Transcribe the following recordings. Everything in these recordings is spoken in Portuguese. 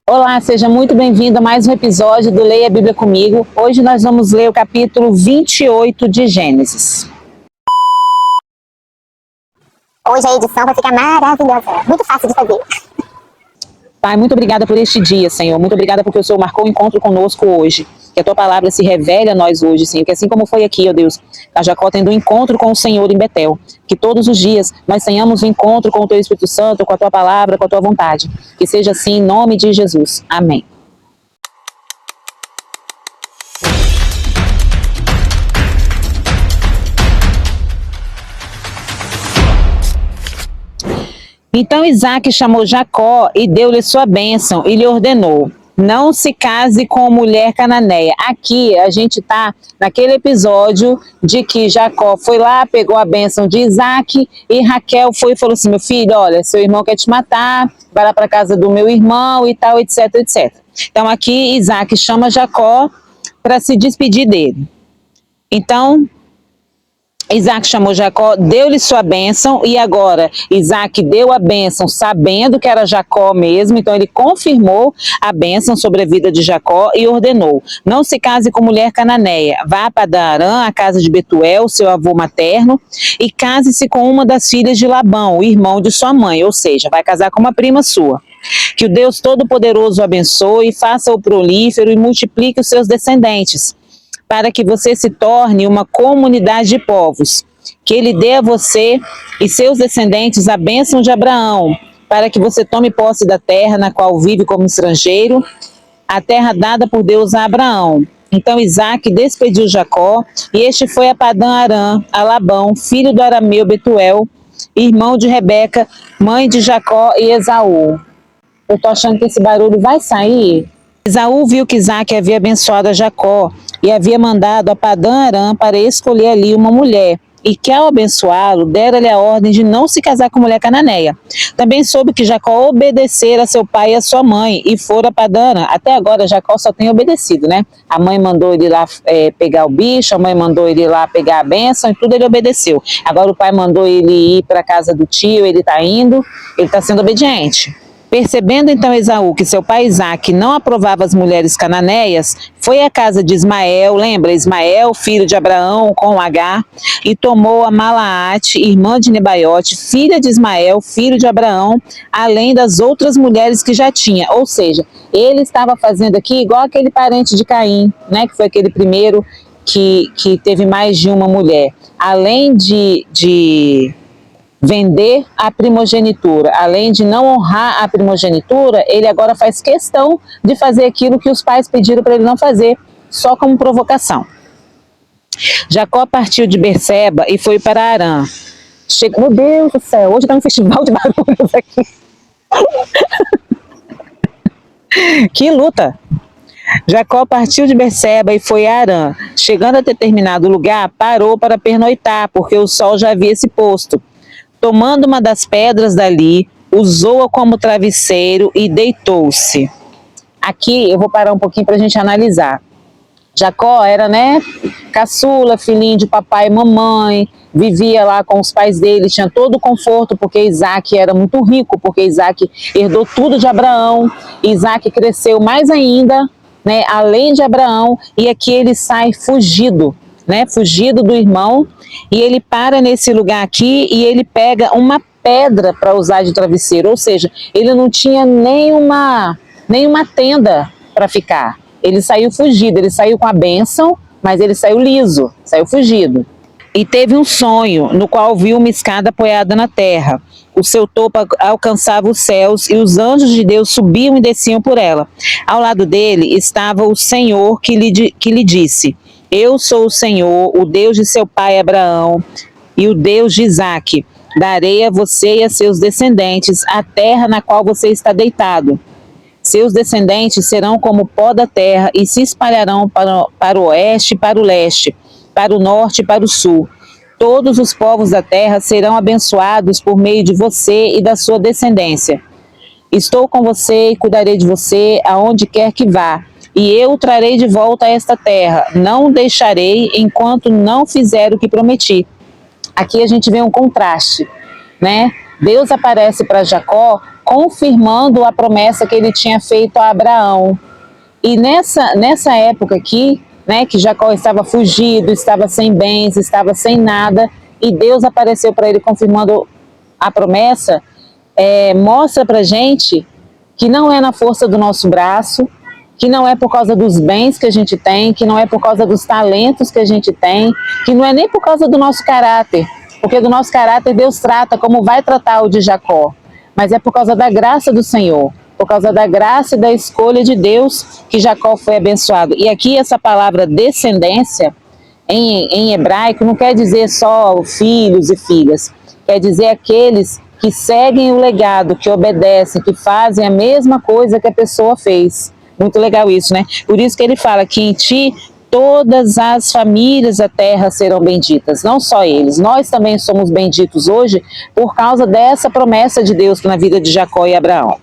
Olá, seja muito bem-vindo a mais um episódio do Leia a Bíblia Comigo. Hoje nós vamos ler o capítulo 28 de Gênesis. Hoje a edição vai ficar maravilhosa, muito fácil de fazer. Pai, muito obrigada por este dia, Senhor. Muito obrigada porque o Senhor marcou o encontro conosco hoje. Que a Tua palavra se revele a nós hoje, Senhor. Que assim como foi aqui, ó Deus, a Jacó tendo um encontro com o Senhor em Betel. Que todos os dias nós tenhamos um encontro com o Teu Espírito Santo, com a Tua palavra, com a Tua vontade. Que seja assim em nome de Jesus. Amém. Então Isaac chamou Jacó e deu-lhe sua bênção e lhe ordenou: não se case com mulher cananeia. Aqui a gente está naquele episódio de que Jacó foi lá, pegou a bênção de Isaac e Raquel foi e falou assim: meu filho, olha, seu irmão quer te matar, vai lá para casa do meu irmão e tal, etc, etc. Então aqui Isaac chama Jacó para se despedir dele. Então Isaac chamou Jacó, deu-lhe sua bênção, e agora Isaac deu a bênção sabendo que era Jacó mesmo, então ele confirmou a bênção sobre a vida de Jacó e ordenou: não se case com mulher cananeia, vá para Padan-Arã, a casa de Betuel, seu avô materno, e case-se com uma das filhas de Labão, o irmão de sua mãe, ou seja, vai casar com uma prima sua. Que o Deus Todo-Poderoso o abençoe, faça-o prolífero e multiplique os seus descendentes, para que você se torne uma comunidade de povos, que ele dê a você e seus descendentes a bênção de Abraão, para que você tome posse da terra na qual vive como estrangeiro, a terra dada por Deus a Abraão. Então Isaac despediu Jacó, e este foi a Padan-Arã, a Labão, filho do arameu Betuel, irmão de Rebeca, mãe de Jacó e Esaú. Eu tô achando que esse barulho vai sair. Esaú viu que Isaac havia abençoado a Jacó e havia mandado a Padan-Arã para escolher ali uma mulher, e que ao abençoá-lo, dera-lhe a ordem de não se casar com mulher cananeia. Também soube que Jacó obedecera a seu pai e a sua mãe, e fora a Padan-Arã. Até agora Jacó só tem obedecido, né? A mãe mandou ele lá pegar o bicho, a mãe mandou ele lá pegar a bênção, e tudo ele obedeceu. Agora o pai mandou ele ir para a casa do tio, ele está indo, ele está sendo obediente. Percebendo então Esaú que seu pai Isaac não aprovava as mulheres cananeias, foi à casa de Ismael, lembra? Ismael, filho de Abraão, com Agar, e tomou a Malaate, irmã de Nebaiote, filha de Ismael, filho de Abraão, além das outras mulheres que já tinha. Ou seja, ele estava fazendo aqui igual aquele parente de Caim, né? Que foi aquele primeiro que teve mais de uma mulher. Além de vender a primogenitura, além de não honrar a primogenitura, ele agora faz questão de fazer aquilo que os pais pediram para ele não fazer, só como provocação. Jacó partiu de Berseba e foi para Harã. Meu Deus do céu, hoje está um festival de barulhos aqui. Que luta! Jacó partiu de Berseba e foi a Harã. Chegando a determinado lugar, parou para pernoitar, porque o sol já havia se posto. Tomando uma das pedras dali, usou-a como travesseiro e deitou-se. Aqui eu vou parar um pouquinho para a gente analisar. Jacó era, caçula, filhinho de papai e mamãe, vivia lá com os pais dele, tinha todo o conforto, porque Isaac era muito rico, porque Isaac herdou tudo de Abraão. Isaac cresceu mais ainda, além de Abraão, e aqui ele sai fugido, fugido do irmão, e ele para nesse lugar aqui e ele pega uma pedra para usar de travesseiro, ou seja, ele não tinha nenhuma tenda para ficar. Ele saiu fugido, ele saiu com a bênção, mas ele saiu liso, saiu fugido. E teve um sonho, no qual viu uma escada apoiada na terra. O seu topo alcançava os céus e os anjos de Deus subiam e desciam por ela. Ao lado dele estava o Senhor que lhe disse: eu sou o Senhor, o Deus de seu pai Abraão e o Deus de Isaque. Darei a você e a seus descendentes a terra na qual você está deitado. Seus descendentes serão como o pó da terra e se espalharão para o oeste e para o leste, para o norte e para o sul. Todos os povos da terra serão abençoados por meio de você e da sua descendência. Estou com você e cuidarei de você aonde quer que vá. E eu o trarei de volta a esta terra, não o deixarei enquanto não fizer o que prometi. Aqui a gente vê um contraste, Deus aparece para Jacó confirmando a promessa que ele tinha feito a Abraão. E nessa época aqui, né, que Jacó estava fugido, estava sem bens, estava sem nada, e Deus apareceu para ele confirmando a promessa, mostra para a gente que não é na força do nosso braço, que não é por causa dos bens que a gente tem, que não é por causa dos talentos que a gente tem, que não é nem por causa do nosso caráter, porque do nosso caráter Deus trata como vai tratar o de Jacó, mas é por causa da graça do Senhor, por causa da graça e da escolha de Deus que Jacó foi abençoado. E aqui essa palavra descendência, em hebraico, não quer dizer só filhos e filhas, quer dizer aqueles que seguem o legado, que obedecem, que fazem a mesma coisa que a pessoa fez. Muito legal isso, né? Por isso que ele fala que em ti todas as famílias da terra serão benditas, não só eles. Nós também somos benditos hoje por causa dessa promessa de Deus na vida de Jacó e Abraão.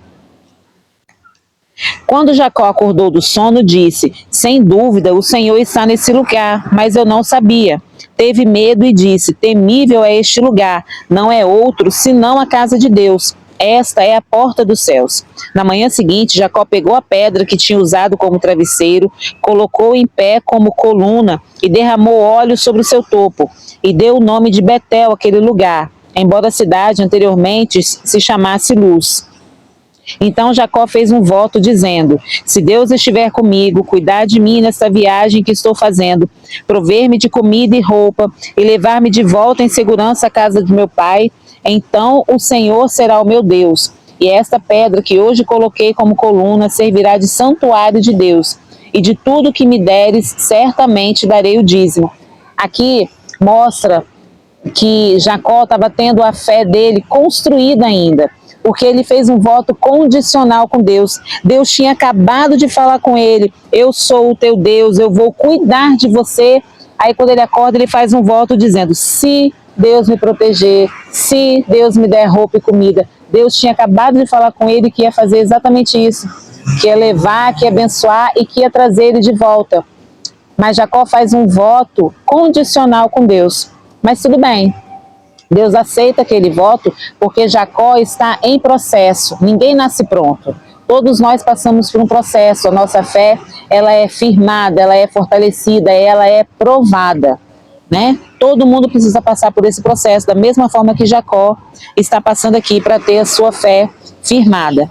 Quando Jacó acordou do sono, disse: sem dúvida, o Senhor está nesse lugar, mas eu não sabia. Teve medo e disse: temível é este lugar, não é outro senão a casa de Deus. Esta é a porta dos céus. Na manhã seguinte, Jacó pegou a pedra que tinha usado como travesseiro, colocou em pé como coluna e derramou óleo sobre o seu topo, e deu o nome de Betel àquele lugar, embora a cidade anteriormente se chamasse Luz. Então Jacó fez um voto dizendo: se Deus estiver comigo, cuidar de mim nesta viagem que estou fazendo, prover-me de comida e roupa e levar-me de volta em segurança à casa de meu pai, então o Senhor será o meu Deus, e esta pedra que hoje coloquei como coluna servirá de santuário de Deus, e de tudo que me deres, certamente darei o dízimo. Aqui mostra que Jacó estava tendo a fé dele construída ainda, porque ele fez um voto condicional com Deus. Deus tinha acabado de falar com ele: eu sou o teu Deus, eu vou cuidar de você. Aí quando ele acorda, ele faz um voto dizendo: se Deus me proteger, se Deus me der roupa e comida. Deus tinha acabado de falar com ele que ia fazer exatamente isso, que ia levar, que ia abençoar e que ia trazer ele de volta. Mas Jacó faz um voto condicional com Deus. Mas tudo bem, Deus aceita aquele voto porque Jacó está em processo. Ninguém nasce pronto. Todos nós passamos por um processo. A nossa fé, ela é firmada, ela é fortalecida, ela é provada, né? Todo mundo precisa passar por esse processo, da mesma forma que Jacó está passando aqui para ter a sua fé firmada.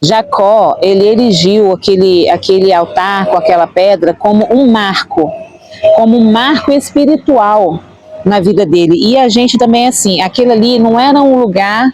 Jacó, ele erigiu aquele altar com aquela pedra como um marco espiritual na vida dele. E a gente também, assim, aquele ali não era um lugar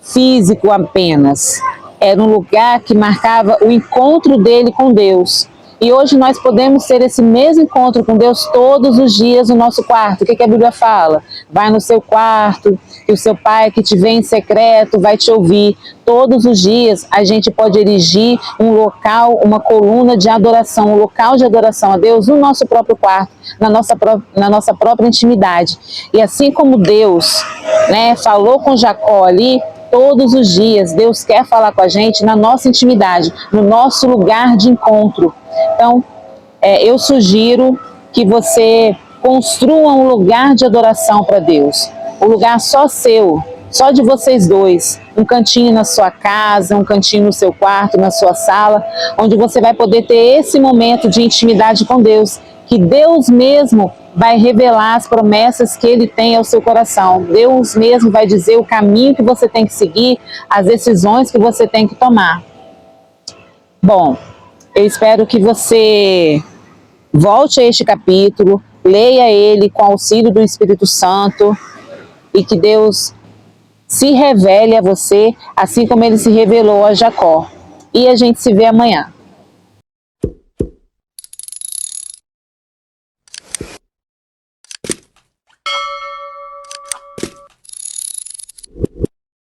físico apenas, era um lugar que marcava o encontro dele com Deus. E hoje nós podemos ter esse mesmo encontro com Deus todos os dias no nosso quarto. O que a Bíblia fala? Vai no seu quarto, que o seu pai que te vê em secreto vai te ouvir. Todos os dias a gente pode erigir um local, uma coluna de adoração, um local de adoração a Deus no nosso próprio quarto, na nossa própria intimidade. E assim como Deus, né, falou com Jacó ali, todos os dias Deus quer falar com a gente na nossa intimidade, no nosso lugar de encontro. Então, eu sugiro que você construa um lugar de adoração para Deus, um lugar só seu, só de vocês dois, um cantinho na sua casa, um cantinho no seu quarto, na sua sala, onde você vai poder ter esse momento de intimidade com Deus, que Deus mesmo vai revelar as promessas que Ele tem ao seu coração. Deus mesmo vai dizer o caminho que você tem que seguir, as decisões que você tem que tomar. Bom, eu espero que você volte a este capítulo, leia ele com auxílio do Espírito Santo e que Deus se revele a você, assim como Ele se revelou a Jacó. E a gente se vê amanhã.